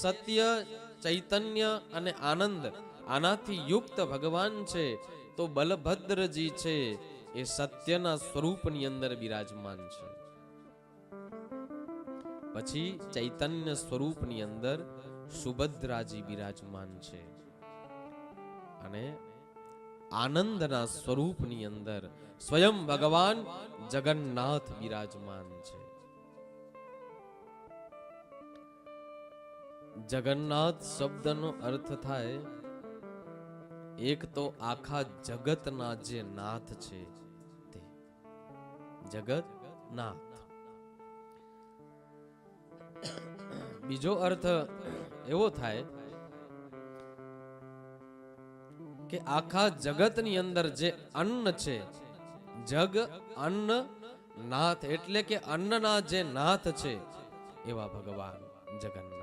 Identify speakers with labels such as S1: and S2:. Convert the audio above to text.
S1: સત્ય, ચૈતન્ય અને આનંદ આનાથી યુક્ત ભગવાન છે, તો બલભદ્રજી છે એ સત્યના સ્વરૂપની અંદર બિરાજમાન છે. પછી ચૈતન્ય સ્વરૂપની અંદર સુભદ્રાજી બિરાજમાન છે અને આનંદના સ્વરૂપની અંદર સ્વયં ભગવાન જગન્નાથ બિરાજમાન છે. જગન્નાથ શબ્દનો અર્થ થાય એક તો આખા જગતના જે નાથ છે તે જગતનાથ. બીજો અર્થ એવો થાય કે આખા જગતની અંદર જે અન્ન છે, જગ અન્ન નાથ એટલે કે અન્નના જે નાથ છે એવા ભગવાન જગન્નાથ.